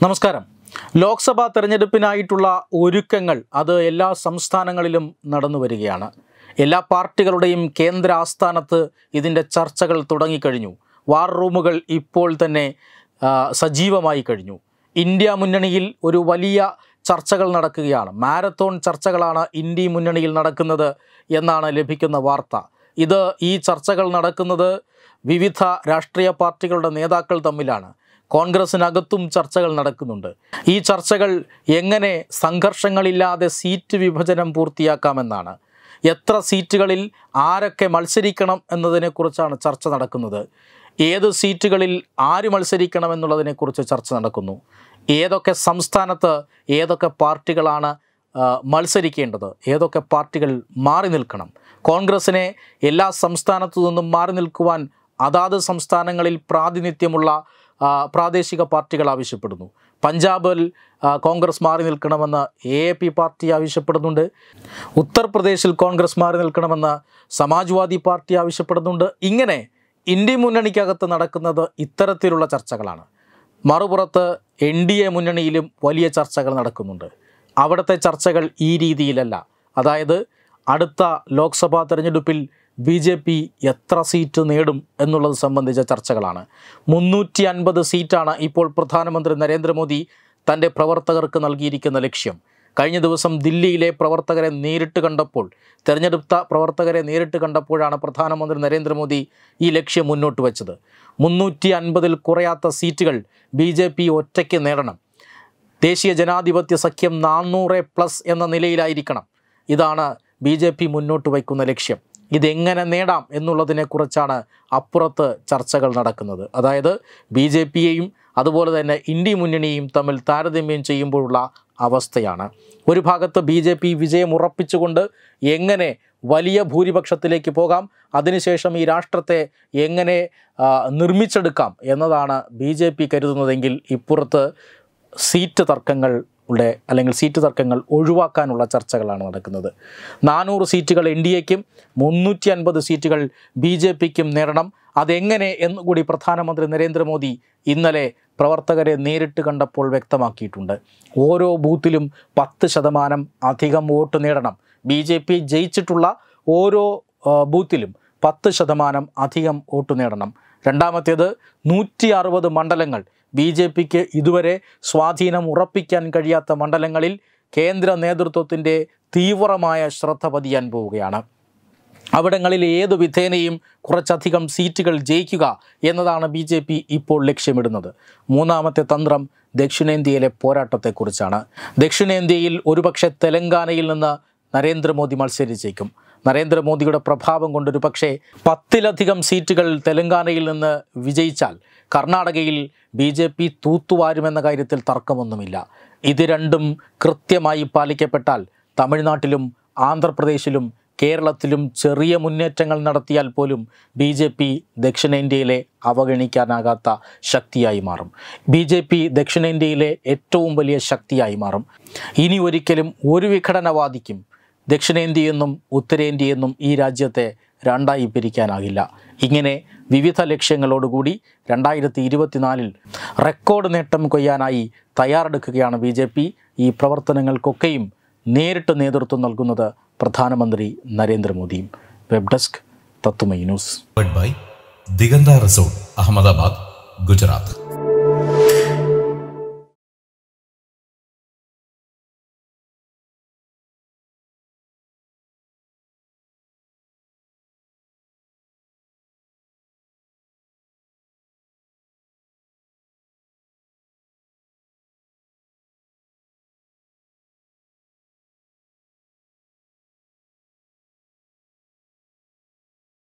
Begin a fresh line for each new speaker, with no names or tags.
നമസ്കാരം. ലോക്സഭാ തെരഞ്ഞെടുപ്പിനായിട്ടുള്ള ഒരുക്കങ്ങൾ അത് എല്ലാ സംസ്ഥാനങ്ങളിലും നടന്നു വരികയാണ്. എല്ലാ പാർട്ടികളുടെയും കേന്ദ്ര ആസ്ഥാനത്ത് ഇതിൻ്റെ ചർച്ചകൾ തുടങ്ങിക്കഴിഞ്ഞു. വാർ റൂമുകൾ ഇപ്പോൾ തന്നെ സജീവമായി കഴിഞ്ഞു. ഇന്ത്യ മുന്നണിയിൽ ഒരു വലിയ ചർച്ചകൾ നടക്കുകയാണ്. മാരത്തോൺ ചർച്ചകളാണ് ഇന്ത്യ മുന്നണിയിൽ നടക്കുന്നത് എന്നാണ് ലഭിക്കുന്ന വാർത്ത. ഈ ചർച്ചകൾ നടക്കുന്നത് വിവിധ രാഷ്ട്രീയ പാർട്ടികളുടെ നേതാക്കൾ തമ്മിലാണ്. കോൺഗ്രസിനകത്തും ചർച്ചകൾ നടക്കുന്നുണ്ട്. ഈ ചർച്ചകൾ എങ്ങനെ സംഘർഷങ്ങളില്ലാതെ സീറ്റ് വിഭജനം പൂർത്തിയാക്കാമെന്നാണ്. എത്ര സീറ്റുകളിൽ ആരൊക്കെ മത്സരിക്കണം എന്നതിനെക്കുറിച്ചാണ് ചർച്ച നടക്കുന്നത്. ഏത് സീറ്റുകളിൽ ആര് മത്സരിക്കണം എന്നുള്ളതിനെക്കുറിച്ച് ചർച്ച നടക്കുന്നു. ഏതൊക്കെ സംസ്ഥാനത്ത് ഏതൊക്കെ പാർട്ടികളാണ് മത്സരിക്കേണ്ടത്, ഏതൊക്കെ പാർട്ടികൾ മാറി നിൽക്കണം. കോൺഗ്രസിനെ എല്ലാ സംസ്ഥാനത്തു നിന്നും മാറി നിൽക്കുവാൻ അതാത് സംസ്ഥാനങ്ങളിൽ പ്രാതിനിധ്യമുള്ള പ്രാദേശിക പാർട്ടികൾ ആവശ്യപ്പെടുന്നു. പഞ്ചാബിൽ കോൺഗ്രസ് മാറി നിൽക്കണമെന്ന് AAP പാർട്ടി ആവശ്യപ്പെടുന്നുണ്ട്. ഉത്തർപ്രദേശിൽ കോൺഗ്രസ് മാറി നിൽക്കണമെന്ന് സമാജ്വാദി പാർട്ടി ആവശ്യപ്പെടുന്നുണ്ട്. ഇങ്ങനെ ഇന്ത്യ മുന്നണിക്കകത്ത് നടക്കുന്നത് ഇത്തരത്തിലുള്ള ചർച്ചകളാണ്. മറുപുറത്ത് NDA മുന്നണിയിലും വലിയ ചർച്ചകൾ നടക്കുന്നുണ്ട്. അവിടുത്തെ ചർച്ചകൾ ഈ രീതിയിലല്ല. അതായത് അടുത്ത ലോക്സഭാ തെരഞ്ഞെടുപ്പിൽ BJP എത്ര സീറ്റ് നേടും എന്നുള്ളത് സംബന്ധിച്ച ചർച്ചകളാണ്. 350 സീറ്റാണ് ഇപ്പോൾ പ്രധാനമന്ത്രി നരേന്ദ്രമോദി തൻ്റെ പ്രവർത്തകർക്ക് നൽകിയിരിക്കുന്ന ലക്ഷ്യം. കഴിഞ്ഞ ദിവസം ദില്ലിയിലെ പ്രവർത്തകരെ നേരിട്ട് കണ്ടപ്പോൾ, തെരഞ്ഞെടുത്ത പ്രവർത്തകരെ നേരിട്ട് കണ്ടപ്പോഴാണ് പ്രധാനമന്ത്രി നരേന്ദ്രമോദി ഈ ലക്ഷ്യം മുന്നോട്ട് വച്ചത്. 350-ൽ കുറയാത്ത സീറ്റുകൾ BJP ഒറ്റയ്ക്ക് നേടണം. ദേശീയ ജനാധിപത്യ സഖ്യം 400+ എന്ന നിലയിലായിരിക്കണം. ഇതാണ് BJP മുന്നോട്ട് വയ്ക്കുന്ന ലക്ഷ്യം. ഇതെങ്ങനെ നേടാം എന്നുള്ളതിനെക്കുറിച്ചാണ് അപ്പുറത്ത് ചർച്ചകൾ നടക്കുന്നത്. അതായത് BJPയെയും അതുപോലെ തന്നെ ഇന്ത്യ മുന്നണിയെയും തമ്മിൽ താരതമ്യം ചെയ്യുമ്പോഴുള്ള അവസ്ഥയാണ്. ഒരു ഭാഗത്ത് BJP വിജയം ഉറപ്പിച്ചുകൊണ്ട് എങ്ങനെ വലിയ ഭൂരിപക്ഷത്തിലേക്ക് പോകാം, അതിനുശേഷം ഈ രാഷ്ട്രത്തെ എങ്ങനെ നിർമ്മിച്ചെടുക്കാം എന്നതാണ് BJP കരുതുന്നതെങ്കിൽ, ഇപ്പുറത്ത് സീറ്റ് തർക്കങ്ങൾ ഒഴിവാക്കാനുള്ള ചർച്ചകളാണ് നടക്കുന്നത്. 400 സീറ്റുകൾ NDAയ്ക്കും 350 സീറ്റുകൾ BJPക്കും നേടണം. അതെങ്ങനെ എന്നുകൂടി പ്രധാനമന്ത്രി നരേന്ദ്രമോദി ഇന്നലെ പ്രവർത്തകരെ നേരിട്ട് കണ്ടപ്പോൾ വ്യക്തമാക്കിയിട്ടുണ്ട്. ഓരോ ബൂത്തിലും 10% അധികം വോട്ട് നേടണം. BJP ജയിച്ചിട്ടുള്ള ഓരോ ബൂത്തിലും 10% അധികം വോട്ട് നേടണം. രണ്ടാമത്തേത് 160 മണ്ഡലങ്ങൾ BJPക്ക് ഇതുവരെ സ്വാധീനം ഉറപ്പിക്കാൻ കഴിയാത്ത മണ്ഡലങ്ങളിൽ കേന്ദ്ര നേതൃത്വത്തിൻ്റെ തീവ്രമായ ശ്രദ്ധ പതിയാൻ പോവുകയാണ്. അവിടങ്ങളിൽ ഏതു വിധേനയും കുറച്ചധികം സീറ്റുകൾ ജയിക്കുക എന്നതാണ് BJP ഇപ്പോൾ ലക്ഷ്യമിടുന്നത്. മൂന്നാമത്തെ തന്ത്രം ദക്ഷിണേന്ത്യയിലെ പോരാട്ടത്തെക്കുറിച്ചാണ്. ദക്ഷിണേന്ത്യയിൽ ഒരുപക്ഷെ തെലങ്കാനയിൽ നിന്ന് നരേന്ദ്രമോദി മത്സരിച്ചേക്കും. നരേന്ദ്രമോദിയുടെ പ്രഭാവം കൊണ്ടൊരു പക്ഷേ 10-ലധികം സീറ്റുകൾ തെലങ്കാനയിൽ നിന്ന് വിജയിച്ചാൽ കർണാടകയിൽ BJP തൂത്തുവാരുമെന്ന കാര്യത്തിൽ തർക്കമൊന്നുമില്ല. ഇത് രണ്ടും കൃത്യമായി പാലിക്കപ്പെട്ടാൽ തമിഴ്നാട്ടിലും ആന്ധ്രാപ്രദേശിലും കേരളത്തിലും ചെറിയ മുന്നേറ്റങ്ങൾ നടത്തിയാൽ പോലും BJP ദക്ഷിണേന്ത്യയിലെ അവഗണിക്കാനാകാത്ത ശക്തിയായി മാറും. BJP ദക്ഷിണേന്ത്യയിലെ ഏറ്റവും വലിയ ശക്തിയായി മാറും. ഇനി ഒരിക്കലും ഒരു വിഘടനവാദിക്കും ദക്ഷിണേന്ത്യയെന്നും ഉത്തരേന്ത്യയെന്നും ഈ രാജ്യത്തെ രണ്ടായി പിരിക്കാനാകില്ല. ഇങ്ങനെ വിവിധ ലക്ഷ്യങ്ങളോടുകൂടി 2024-ൽ റെക്കോർഡ് നേട്ടം കൊയ്യാനായി തയ്യാറെടുക്കുകയാണ് BJP. ഈ പ്രവർത്തനങ്ങൾക്കൊക്കെയും നേരിട്ട് നേതൃത്വം നൽകുന്നത് പ്രധാനമന്ത്രി നരേന്ദ്രമോദിയും. വെബ് ഡെസ്ക് തത്തുമൈ news.
By Diganta resort, Ahmedabad, Gujarat.